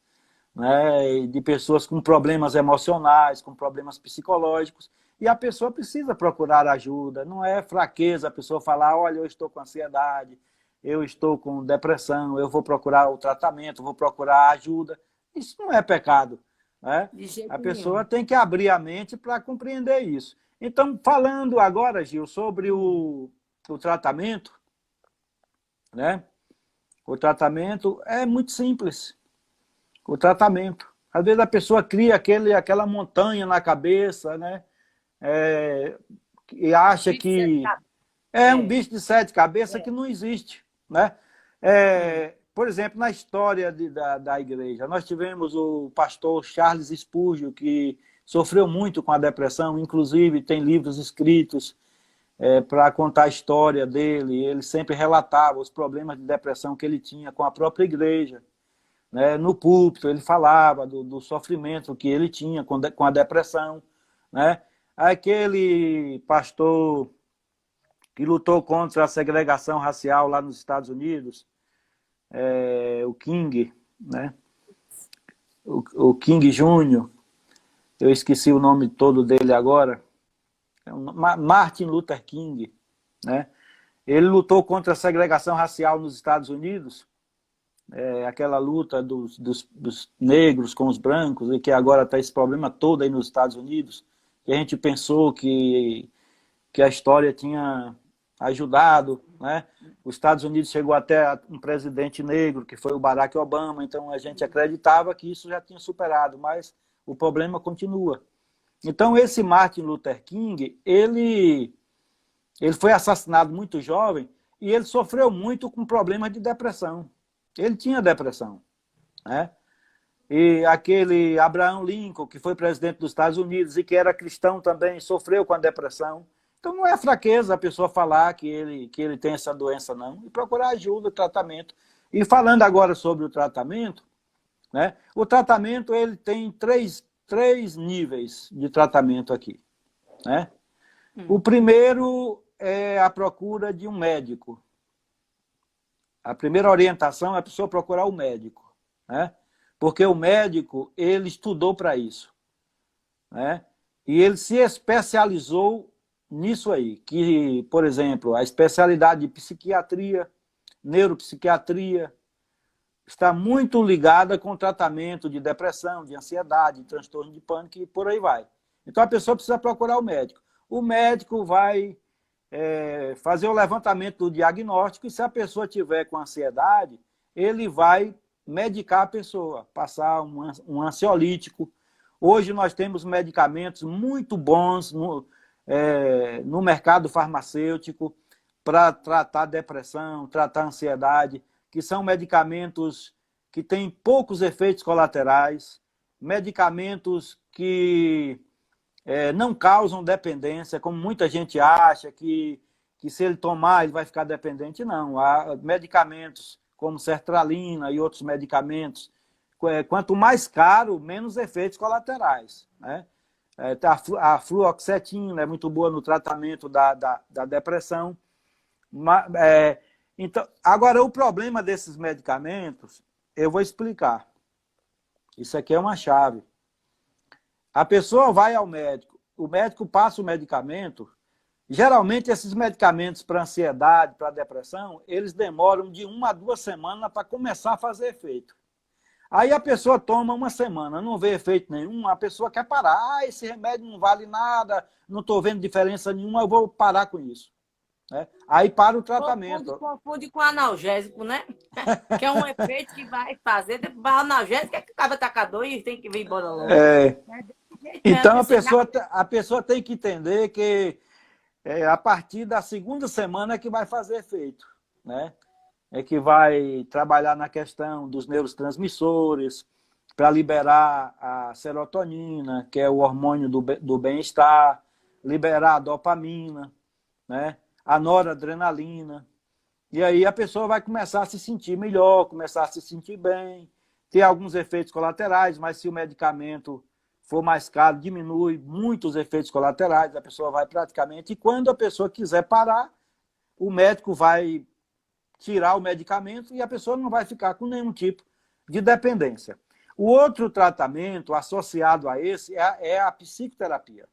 né, de pessoas com problemas emocionais, com problemas psicológicos, e a pessoa precisa procurar ajuda. Não é fraqueza a pessoa falar, olha, eu estou com ansiedade, eu estou com depressão, eu vou procurar o tratamento, vou procurar ajuda. Isso não é pecado, né? De A jeito pessoa nenhum. tem que abrir a mente para compreender isso. Então, falando agora, Gil, sobre o tratamento, né? O tratamento é muito simples. O tratamento. Às vezes a pessoa cria aquela montanha na cabeça, né? E acha Bicho de sete que cabeças. é um É, bicho de sete cabeças é. que não existe, né? Hum. Por exemplo, na história da igreja, nós tivemos o pastor Charles Spurgeon, que sofreu muito com a depressão, inclusive tem livros escritos para contar a história dele. Ele sempre relatava os problemas de depressão que ele tinha com a própria igreja, né? No púlpito ele falava do sofrimento que ele tinha com a depressão, né? Aquele pastor que lutou contra a segregação racial lá nos Estados Unidos, o King, né? O King Júnior, eu esqueci o nome todo dele agora, Martin Luther King, né? Ele lutou contra a segregação racial nos Estados Unidos, aquela luta dos negros com os brancos, e que agora está esse problema todo aí nos Estados Unidos, que a gente pensou que a história tinha ajudado, né? Os Estados Unidos chegou até um presidente negro, que foi o Barack Obama, então a gente acreditava que isso já tinha superado, mas o problema continua. Então esse Martin Luther King, ele foi assassinado muito jovem e ele sofreu muito com problemas de depressão. Ele tinha depressão, né? E aquele Abraham Lincoln, que foi presidente dos Estados Unidos e que era cristão também, sofreu com a depressão. Então não é fraqueza a pessoa falar que ele tem essa doença, não. E procurar ajuda, tratamento. E falando agora sobre o tratamento, né? O tratamento ele tem três níveis de tratamento aqui, né? O primeiro é a procura de um médico. A primeira orientação é a pessoa procurar o médico, né? Porque o médico, ele estudou para isso, né? E ele se especializou nisso aí, que, por exemplo, a especialidade de psiquiatria, neuropsiquiatria, está muito ligada com o tratamento de depressão, de ansiedade, de transtorno de pânico e por aí vai. Então a pessoa precisa procurar o médico. O médico vai fazer o levantamento do diagnóstico e se a pessoa tiver com ansiedade, ele vai medicar a pessoa, passar um ansiolítico. Hoje nós temos medicamentos muito bons no mercado farmacêutico para tratar depressão, tratar ansiedade, que são medicamentos que têm poucos efeitos colaterais, medicamentos que não causam dependência, como muita gente acha, que se ele tomar ele vai ficar dependente. Não, há medicamentos como sertralina e outros medicamentos, quanto mais caro, menos efeitos colaterais, né? A fluoxetina é muito boa no tratamento da depressão. Então, agora, o problema desses medicamentos, eu vou explicar. Isso aqui é uma chave. A pessoa vai ao médico, o médico passa o medicamento. Geralmente, esses medicamentos para ansiedade, para depressão, eles demoram de 1 a 2 semanas para começar a fazer efeito. Aí a pessoa toma 1 semana, não vê efeito nenhum, a pessoa quer parar. Ah, esse remédio não vale nada, não estou vendo diferença nenhuma, eu vou parar com isso. Né? Aí para o tratamento. Confunde com analgésico, né? Que é um efeito que vai fazer. Depois, analgésico é que acaba atacador e tem que vir embora logo. Então a pessoa tem que entender que a partir da 2ª semana é que vai fazer efeito, né? É que vai trabalhar na questão dos neurotransmissores para liberar a serotonina, que é o hormônio do bem-estar, liberar a dopamina, né? A noradrenalina. E aí a pessoa vai começar a se sentir melhor, começar a se sentir bem, ter alguns efeitos colaterais, mas se o medicamento for mais caro, diminui muitos efeitos colaterais, a pessoa vai praticamente... E quando a pessoa quiser parar, o médico vai tirar o medicamento e a pessoa não vai ficar com nenhum tipo de dependência. O outro tratamento associado a esse é a psicoterapia.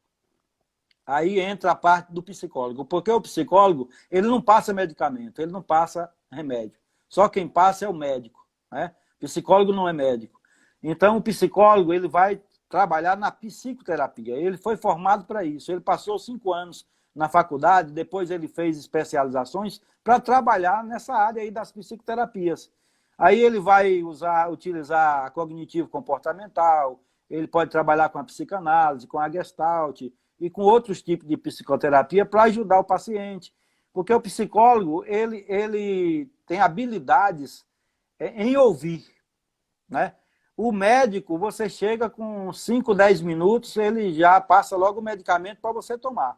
Aí entra a parte do psicólogo, porque o psicólogo ele não passa medicamento, ele não passa remédio. Só quem passa é o médico, né? O psicólogo não é médico. Então o psicólogo ele vai trabalhar na psicoterapia. Ele foi formado para isso. Ele passou 5 anos na faculdade, depois ele fez especializações para trabalhar nessa área aí das psicoterapias. Aí ele vai utilizar a cognitivo-comportamental, ele pode trabalhar com a psicanálise, com a gestalt e com outros tipos de psicoterapia para ajudar o paciente. Porque o psicólogo ele tem habilidades em ouvir, né? O médico, você chega com 5, 10 minutos, ele já passa logo o medicamento para você tomar.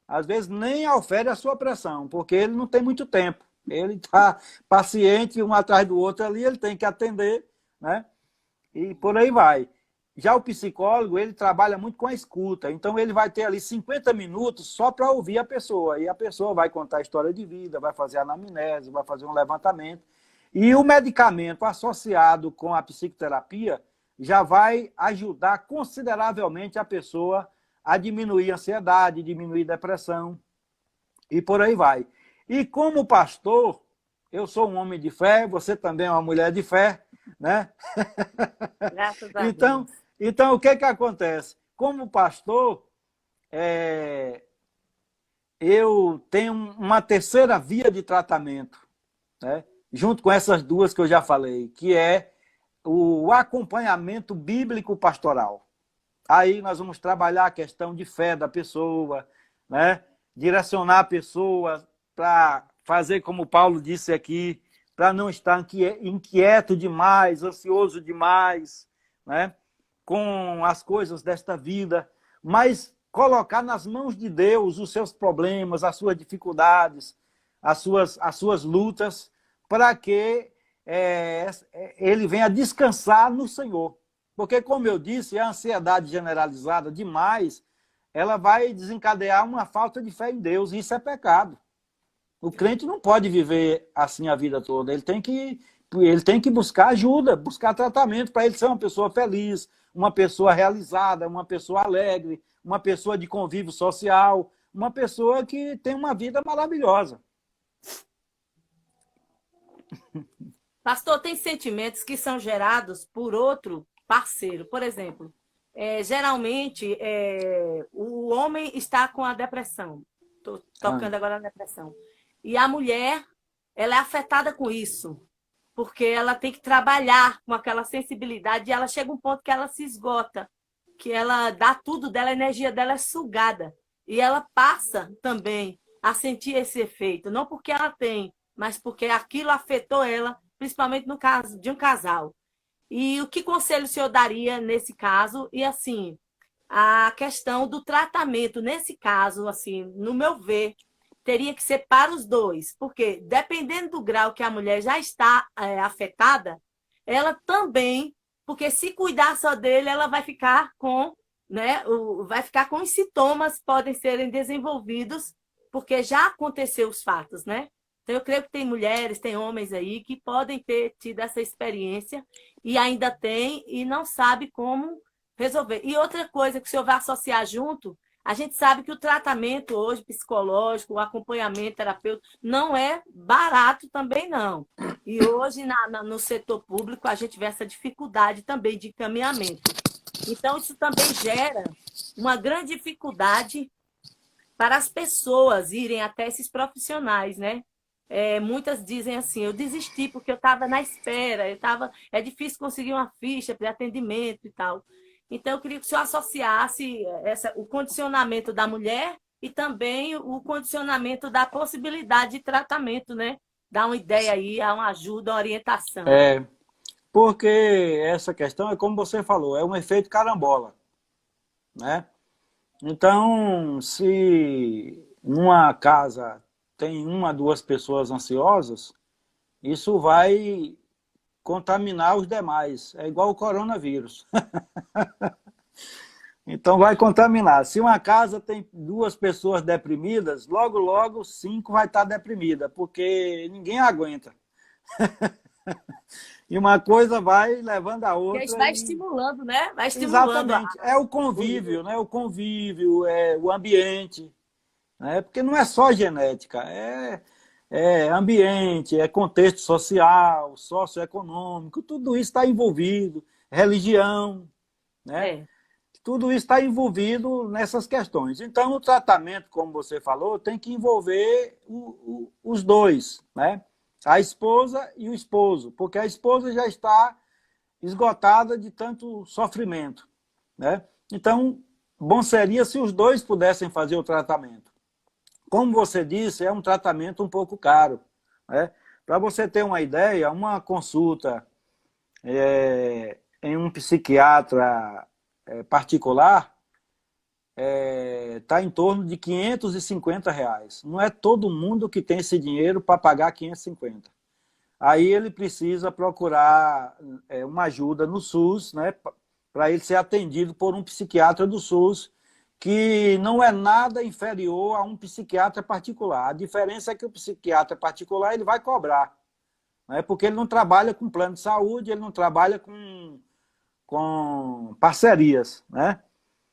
Às vezes nem ofere a sua pressão, porque ele não tem muito tempo. Ele está paciente, um atrás do outro ali, ele tem que atender, né? E por aí vai. Já o psicólogo, ele trabalha muito com a escuta. Então, ele vai ter ali 50 minutos só para ouvir a pessoa. E a pessoa vai contar a história de vida, vai fazer anamnese, vai fazer um levantamento. E o medicamento associado com a psicoterapia já vai ajudar consideravelmente a pessoa a diminuir a ansiedade, diminuir a depressão e por aí vai. E como pastor, eu sou um homem de fé, você também é uma mulher de fé, né? Graças a Deus. Então, o que acontece? Como pastor, eu tenho uma terceira via de tratamento, né? Junto com essas duas que eu já falei, que é o acompanhamento bíblico pastoral. Aí nós vamos trabalhar a questão de fé da pessoa, né? Direcionar a pessoa para fazer como Paulo disse aqui, para não estar inquieto demais, ansioso demais, né? Com as coisas desta vida, mas colocar nas mãos de Deus os seus problemas, as suas dificuldades, as suas lutas, para que ele venha descansar no Senhor. Porque, como eu disse, a ansiedade generalizada demais, ela vai desencadear uma falta de fé em Deus, e isso é pecado. O crente não pode viver assim a vida toda, ele tem que buscar ajuda, buscar tratamento para ele ser uma pessoa feliz, uma pessoa realizada, uma pessoa alegre, uma pessoa de convívio social, uma pessoa que tem uma vida maravilhosa. Pastor, tem sentimentos que são gerados por outro parceiro. Por exemplo, geralmente o homem está com a depressão. Estou tocando agora na depressão. E a mulher, ela é afetada com isso, porque ela tem que trabalhar com aquela sensibilidade e ela chega a um ponto que ela se esgota, que ela dá tudo dela, a energia dela é sugada. E ela passa também a sentir esse efeito, não porque ela tem, mas porque aquilo afetou ela, principalmente no caso de um casal. E o que conselho o senhor daria nesse caso? E assim, a questão do tratamento nesse caso, assim, no meu ver, teria que ser para os dois, porque dependendo do grau que a mulher já está afetada, ela também, porque se cuidar só dele, ela vai ficar com, né, vai ficar com os sintomas podem serem desenvolvidos, porque já aconteceu os fatos, né? Então, eu creio que tem mulheres, tem homens aí que podem ter tido essa experiência e ainda tem e não sabe como resolver. E outra coisa que o senhor vai associar junto, a gente sabe que o tratamento hoje psicológico, o acompanhamento terapêutico, não é barato também, não. E hoje, no setor público, a gente vê essa dificuldade também de encaminhamento. Então, isso também gera uma grande dificuldade para as pessoas irem até esses profissionais, né? Muitas dizem assim, eu desisti porque eu estava na espera, é difícil conseguir uma ficha de atendimento e tal. Então, eu queria que o senhor associasse o condicionamento da mulher e também o condicionamento da possibilidade de tratamento, né? Dar uma ideia aí, uma ajuda, uma orientação. Porque essa questão é como você falou, é um efeito carambola, né? Então, se numa casa tem uma, duas pessoas ansiosas, isso vai contaminar os demais. É igual o coronavírus. Então vai contaminar. Se uma casa tem duas pessoas deprimidas, logo, logo, 5 vai estar deprimida, porque ninguém aguenta. E uma coisa vai levando a outra. Porque isso vai estimulando, né? Vai estimulando. Exatamente. É o convívio, né? O convívio, é o ambiente. Né? Porque não é só genética, é ambiente, é contexto social, socioeconômico, tudo isso está envolvido, religião, né? Tudo isso está envolvido nessas questões. Então, o tratamento, como você falou, tem que envolver os dois, né? A esposa e o esposo, porque a esposa já está esgotada de tanto sofrimento, né? Então, bom seria se os dois pudessem fazer o tratamento. Como você disse, é um tratamento um pouco caro, né? Para você ter uma ideia, uma consulta em um psiquiatra particular está em torno de R$ 550. Não é todo mundo que tem esse dinheiro para pagar 550. Aí ele precisa procurar uma ajuda no SUS, né, para ele ser atendido por um psiquiatra do SUS, que não é nada inferior a um psiquiatra particular. A diferença é que o psiquiatra particular ele vai cobrar, né, porque ele não trabalha com plano de saúde, ele não trabalha com parcerias, né?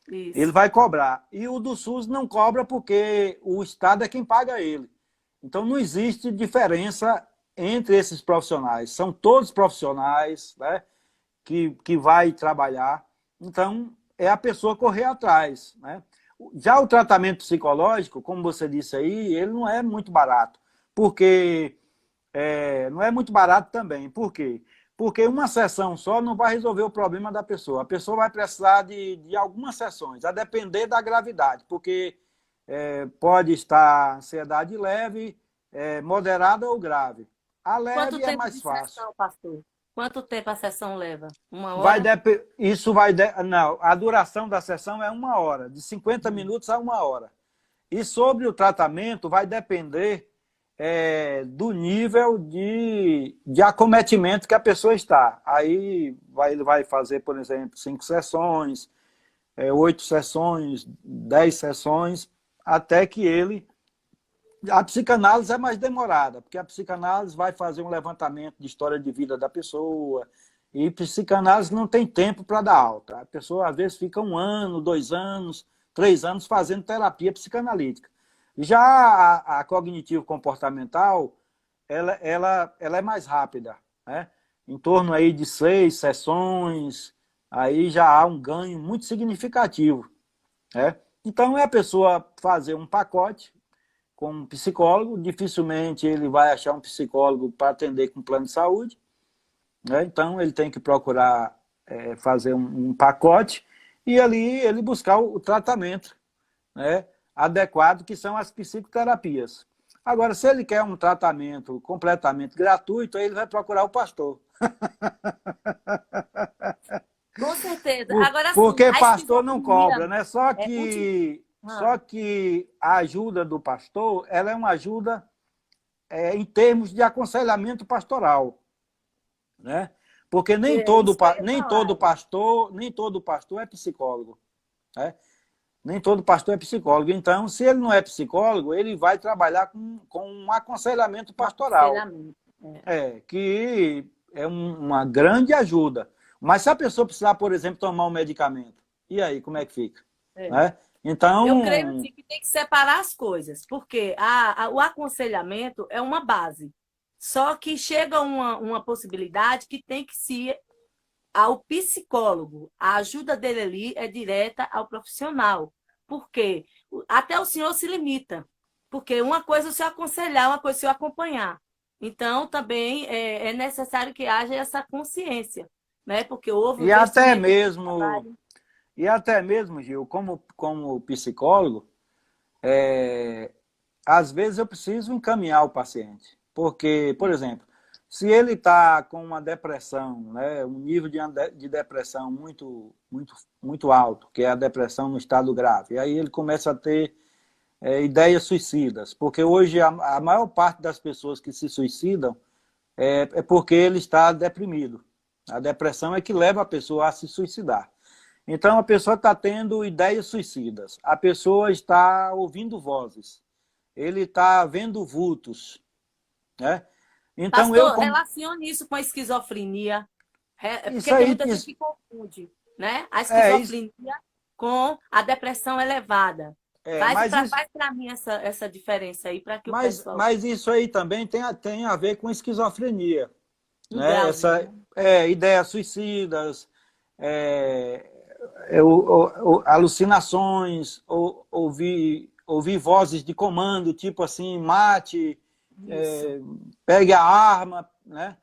Isso. Ele vai cobrar. E o do SUS não cobra porque o Estado é quem paga ele. Então não existe diferença entre esses profissionais. São todos profissionais, né, que vai trabalhar. Então é a pessoa correr atrás, né? Já o tratamento psicológico, como você disse aí, ele não é muito barato. Porque não é muito barato também. Por quê? Porque uma sessão só não vai resolver o problema da pessoa. A pessoa vai precisar de algumas sessões, a depender da gravidade, porque pode estar ansiedade leve, moderada ou grave. A leve é mais fácil. Sessão, pastor? Quanto tempo a sessão leva? Uma hora? Não, a duração da sessão é 1 hora, de 50 minutos a 1 hora. E sobre o tratamento vai depender do nível de acometimento que a pessoa está. Aí ele vai fazer, por exemplo, 5 sessões, 8 sessões, 10 sessões, até que ele... A psicanálise é mais demorada, porque a psicanálise vai fazer um levantamento de história de vida da pessoa, e psicanálise não tem tempo para dar alta. A pessoa, às vezes, fica 1 ano, 2 anos, 3 anos fazendo terapia psicanalítica. Já a cognitivo-comportamental, ela é mais rápida, né? Em torno aí de 6 sessões, aí já há um ganho muito significativo, né? Então, é a pessoa fazer um pacote com um psicólogo, dificilmente ele vai achar um psicólogo para atender com plano de saúde, né? Então, ele tem que procurar fazer um pacote e ali ele buscar o tratamento, né, adequado, que são as psicoterapias. Agora, se ele quer um tratamento completamente gratuito, aí ele vai procurar o pastor. Com certeza. Agora, sim, Porque a pastor não cobra, esquizofrenia né? é muito... Só que a ajuda do pastor, ela é uma ajuda em termos de aconselhamento pastoral, né? Porque Isso que eu ia falar. nem todo pastor é psicólogo, né? Nem todo pastor é psicólogo. Então, se ele não é psicólogo, ele vai trabalhar com um aconselhamento Um pastoral, aconselhamento. que é uma grande ajuda. Mas se a pessoa precisar, por exemplo, tomar um medicamento, e aí, como é que fica? É. Né? Eu creio Então, assim, que tem que separar as coisas, porque o aconselhamento é uma base. Só que chega uma possibilidade que tem que se ao psicólogo. A ajuda dele ali é direta ao profissional. Porque até o senhor se limita. Porque uma coisa é o senhor aconselhar, uma coisa é o senhor acompanhar. Então, também é necessário que haja essa consciência, né? Porque houve um e até investimento no mesmo, trabalho. e até mesmo, Gil, como psicólogo, às vezes eu preciso encaminhar o paciente. Porque, por exemplo, se ele está com uma depressão, né, um nível de depressão muito alto, que é a depressão no estado grave, e aí ele começa a ter ideias suicidas. Porque hoje a maior parte das pessoas que se suicidam é porque ele está deprimido. A depressão é que leva a pessoa a se suicidar. Então, a pessoa está tendo ideias suicidas, a pessoa está ouvindo vozes, ele está vendo vultos, né? Então, Pastor, relacione isso com a esquizofrenia, isso porque tem aí, muita gente que confunde, né? A isso, esquizofrenia com a depressão elevada. é, Faz mas, isso, para mim essa diferença aí, para que o mas, pessoal... mas isso aí também tem a ver com esquizofrenia, Um né? grauzinho, né? Ideias suicidas, é, alucinações, ouvir vozes de comando, tipo assim, mate, Isso. pegue a arma, né?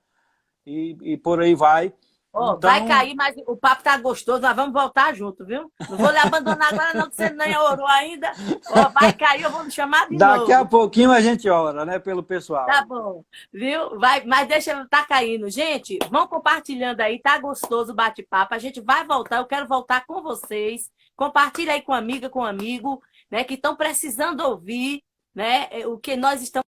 E por aí vai. Ó, vai Então, cair, mas o papo tá gostoso, nós vamos voltar junto, viu? Não vou lhe abandonar agora não, que você nem orou ainda. Ó, vai cair, eu vou lhe chamar de daqui a novo. pouquinho a gente ora, né, pelo Tá pessoal. bom, viu? Vai, mas deixa ele tá caindo. Gente, vão compartilhando aí, tá gostoso o bate-papo. A gente vai voltar, eu quero voltar com vocês. Compartilha aí com amiga, com amigo, né, que estão precisando ouvir, né, o que nós estamos